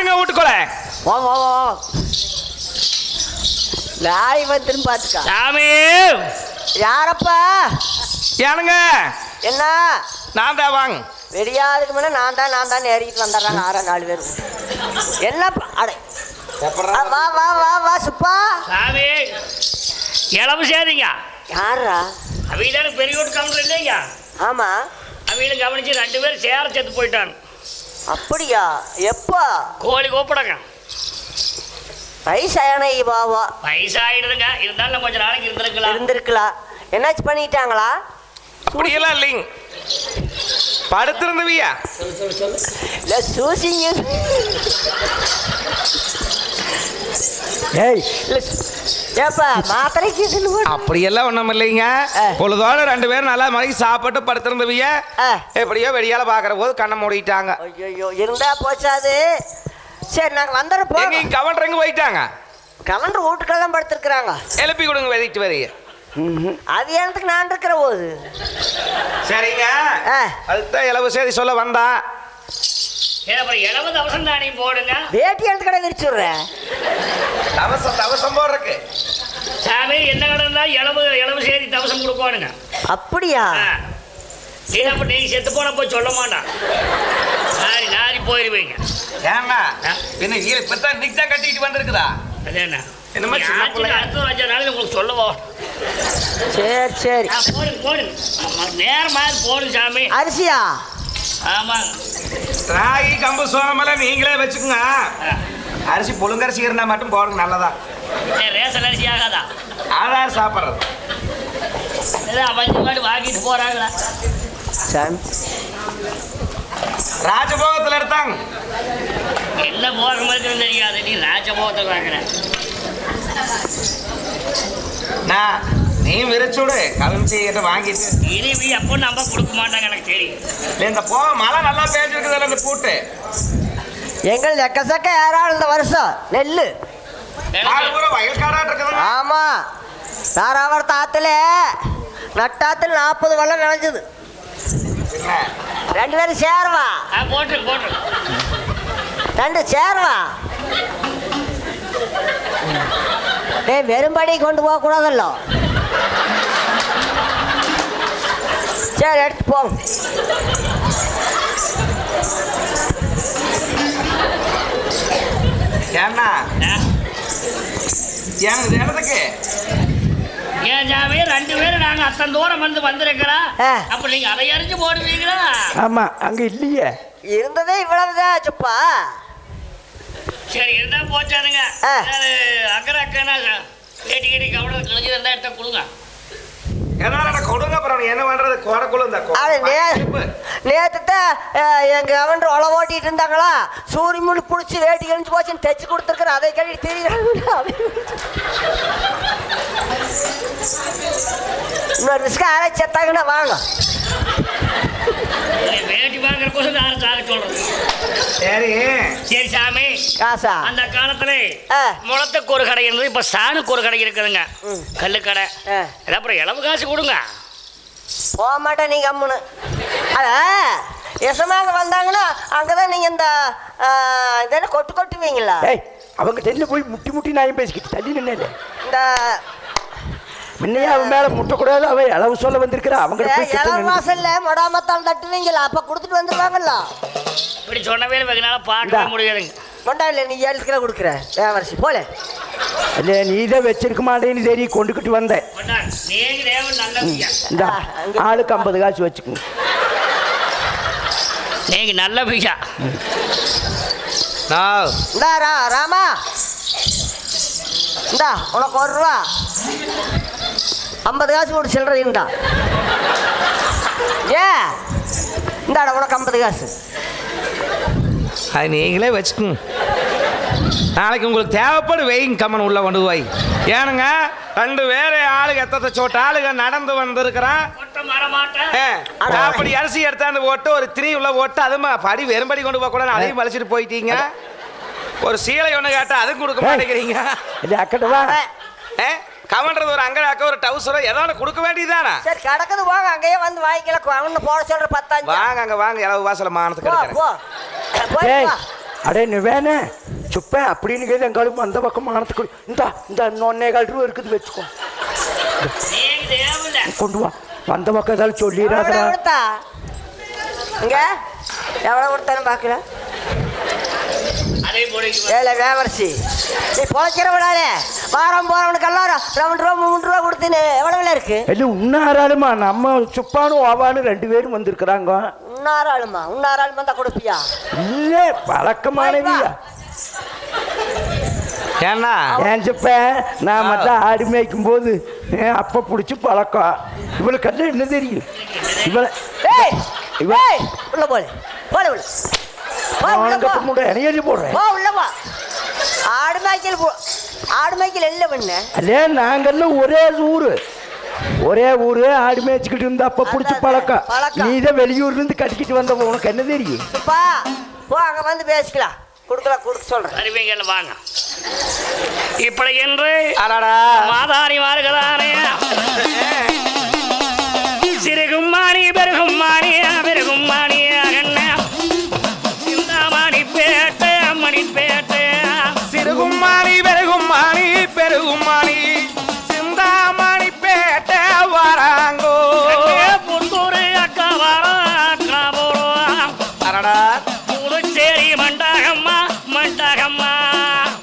யாருங்க வீட்டுக்குள்ள வா வா வா நாய் வந்துன்னு பாத்துக்கா. சாமி யாரப்பா? ஏனுங்க என்ன நான் தான் வாங்க. வெடியாதுக்கு முன்ன நான் தான் ஏறிக்கிட்டு வந்துடுறாங்க 6 4 பேர். என்ன அடே வா வா வா வா சுப்பா. சாமி இளவு சேதிங்க. யாரா? அவையில பெரிய வீட்டு கவுண்டர் இல்லைங்க. ஆமா. அவையில கவனிச்சு 2 பேர் சேர செத்து போயிட்டாங்க. அப்படியா? எப்போ? கோழி கூப்பிடுங்க. வயசான பாவா. வயசாயிடுதுங்க, இருந்தாலும் கொஞ்ச நாளைக்கு இருந்திருக்கலாம். என்னாச்சு பண்ணிட்டாங்களா? அப்படியெல்லாம் இல்லைங்க, படுத்திருந்தவியா இல்ல சூசிங்க. ஏப்பா மாத்திரைக்கு அப்படியெல்லாம் ஒண்ணும் இல்லைங்க. பொழுதோட 2 பேரும் நல்லா மணிக்கு சாப்பிட்டு படுத்திருந்தவிய எப்படியோ வெடியால பாக்குற போது கண்ணை மூடிட்டாங்க. ஐயோ இருந்தா போச்சாது. சரி நாங்க வந்துடுறோம். கவர்னர் எங்க போயிட்டாங்க? கவர்னர் வீட்டுக்கெல்லாம் படுத்திருக்கிறாங்க. எழுப்பி கொடுங்க வெதிட்டு வரைய. அது எனக்கு நான் இருக்கிற போது. சரிங்க, அதுதான் இளவு செய்தி சொல்ல வந்தா. இளவு தவசம் தானே போடுங்க. வேட்டி எடுத்து கடை விரிச்சுடுறேன். தவசம் போடுறக்கு சாமி என்ன கடை இளவு செய்தி தவசம் கொடுப்பானுங்க. அப்படியா? நீ செத்து போன போய் சொல்ல மாட்டான். நாரி போயிருவீங்க. ஏங்க என்ன இப்பதான் நிக்தா கட்டிட்டு வந்திருக்குதா? அது என்ன என்னமா சின்ன பிள்ளை அடுத்த ராஜானால உங்களுக்கு சொல்லவோ. சரி சரி போடுங்க நேரமா போடுங்க சாமி. அரிசியா? ஆமாங்க. ராகி கம்பு சோளமெல்லாம் நீங்களே வச்சுக்கோங்க. அரிசி புழுங்கரிசி இருந்தா மட்டும் போடுங்க, நல்லதா. ரேஷன் அரிசி ஆகாதா? ஆதார் சாப்பிட்றது அவஞ்சு வாங்கிட்டு போறாங்களா? ராஜபோகத்தில் எடுத்தாங்க. என்ன போகிற மாதிரி தெரியாது, நீ ராஜபோகத்தில் வாங்குற. நீ விரிச்சுடு கலந்து வாங்கிட்டு இனிவி அப்போ நம்ம கொடுக்க மாட்டாங்க எனக்கு தெரியும். இந்த மழை நல்லா பேஞ்சிருக்குதுல்ல இந்த பூட்டு. எங்கள் எக்கசக்க ஏறாள் இந்த வருஷம் நெல்லு வயல்காராட்டு இருக்குது. ஆமா, தாராவர் தாத்துல நட்டாத்துல 40 வெள்ளம் நினைஞ்சது. 2 பேரும் சேருவா. போட்டு 2 சேருவா. வெறும்படி கொண்டு போக கூடாதல்ல. சரி எடுத்து போங்க. ஏன்னா இடத்துக்கு ஏன் ஜாமி 2 பேரும் நாங்க அத்தனை தூரம் வந்திருக்கிறோம். அப்ப நீங்க அதை அறிஞ்சு போடுவீங்களா? ஆமா, அங்க இல்லையே. இருந்ததே இவ்வளவுதான் சுப்பா. சரி இருந்தா போச்சாருங்க. அக்கறை கேட்டி கவலை கிழிஞ்சு இருந்தா எடுத்த கொடுங்க. கொடுங்க அப்புறம் என்ன பண்றது? நேத்து எங்க அவன் ஒலை ஓட்டிட்டு இருந்தாங்களா, சூரிய முழு புடிச்சு வேட்டி கழிஞ்சு போச்சுன்னு தைச்சு கொடுத்துருக்குற. அதை கழி தெரியும். இன்னொரு ரிஸ்க் யாராச்சும் செத்தாங்கன்னா வாங்க. வேட்டி வாங்குற கோசம் யாரும் சொல்றது. சரி சரி சாமி. காசா? அந்த காலத்துல முளத்துக்கு ஒரு கடை இருந்தது, இப்ப சாணுக்கு ஒரு கடை இருக்குதுங்க, கல்லு கடை. அப்புறம் இளவு காசு கொடுங்க. போக மாட்டேன் நீங்க அம்முன்னு. எசமாக வந்தாங்கன்னா அங்கதான் நீங்க இந்த இதெல்லாம் கொட்டுவீங்களா? அவங்க தெரியல போய் முட்டி நாயும் பேசிக்கிட்டு தள்ளி நின்று இந்த முன்னையே அவன் மேல முட்டக்கூடாது. அவன் அளவு சொல்ல வந்திருக்கிறா. அவங்க இளவு வாசல்ல மொடாமத்தால் தட்டுவீங்களா? அப்ப கொடுத்துட்டு வந்துருவாங்கல்ல. இப்படி சொன்னவே வெகுனால பார்க்கவே முடியாதுங்க. கொண்டா இல்லை, நீ 7 கிலோ கொடுக்குற தேவரசி போல. இல்லை நீ இதை வச்சிருக்க மாட்டேன்னு தெரியும் கொண்டுக்கிட்டு வந்தேன். இந்த ஆளுக்கு 50 காசு வச்சுக்கோங்க. நீங்க நல்ல பீஸா. இந்தா ராமா, இந்தா உனக்கு 1 ரூபா 50 காசு கூட சில்லறைண்டா. இந்தாடா உனக்கு 50 காசு. அது நீங்களே வச்சுக்கோங்க. நாளைக்கு உங்களுக்கு தேவைப்படும் வெயிங் கம்மன் உள்ள கொண்டு போய். ஏனுங்க 2 பேர் ஆளுங்க எத்தத்தை சோட்ட ஆளுங்க நடந்து வந்திருக்கிறான். அப்படி அரிசி எடுத்தாந்து போட்டு ஒரு 3 உள்ள போட்டு அது படி வெறும்படி கொண்டு போக கூட அதையும் வலிச்சிட்டு போயிட்டீங்க. ஒரு சீலை ஒன்று கேட்டா அதுவும் கொடுக்க மாட்டேங்கிறீங்க. அக்கட்டவா கவன்றது ஒரு அங்கடாக்க ஒரு டவுசரோ ஏதாவது கொடுக்க வேண்டியதானே? சரி கிடக்குது வாங்க, அங்கேயே வந்து வாங்கிக்கலாம். அவனு போட சொல்ற 10 வாங்க, அங்க வாங்க. இளவு வாசல மானத்துக்கு அடே நீ வேணே சுப்பேன் அப்படின்னு கேது எங்காலும் அந்த பக்கம் மானத்துக்கு இந்த 1.25 ரூபா இருக்குது வச்சுக்கோ கொண்டு வா அந்த பக்கம் ஏதாவது சொல்லிடாதா இங்க எவ்வளவு கொடுத்தாலும் பாக்கல ஏழை வியாபாரிசி நீ பொழைக்கிறவனாலே வாரம் போறவனுக்கு எல்லாரும் 2 ரூபா 3 ரூபா கொடுத்துன்னு எவ்வளவு இருக்கு இல்லை உன்னாராளுமா நம்ம சுப்பானும் ஆவானு 2 பேரும் வந்திருக்கிறாங்க உன்னாராளுமா தான் கொடுப்பியா இல்லை பழக்கமானவியா ஏன்னா ஏன் சுப்பேன் நான் மட்டும் ஆடு மேய்க்கும் போது அப்போ பிடிச்சி பழக்கம் இவளுக்கு கண்ணு என்ன தெரியும் இவளை உள்ள போல போல போடுறேன் ஆடு மேய்க்கல் இல்ல பண்ண அதே நாங்கெல்லாம் ஒரே ஊரு ஆடு மேய்ச்சிக்கிட்டு இருந்தா அப்ப பிடிச்சி பழக்கம் நீதான் வெளியூர்ல இருந்து கட்டிக்கிட்டு வந்த உனக்கு என்ன தெரியும் போ அங்க வந்து பேசிக்கலாம் கொடுக்க சொல்றேன் அறிவிங்கள் வாங்க இப்படி என்று மாதாரி மாறுகிறானே சிறுகும்மானி பெருகும்மானி பெருகும்மானி சிந்தாமணி பேட்டை அம்மணி பேட்டை சிறுகும்மானி பெருகும்மானி பெருகும்மானி சிந்தாமணி பேட்டை வராங்கோ புத்தூரு அக்கா வரோம் அக்கா போறோம் அரடா புதுச்சேரி மண்டகம்மா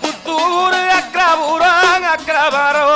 புத்தூரு அக்ரபுரம் அக்ரபரோ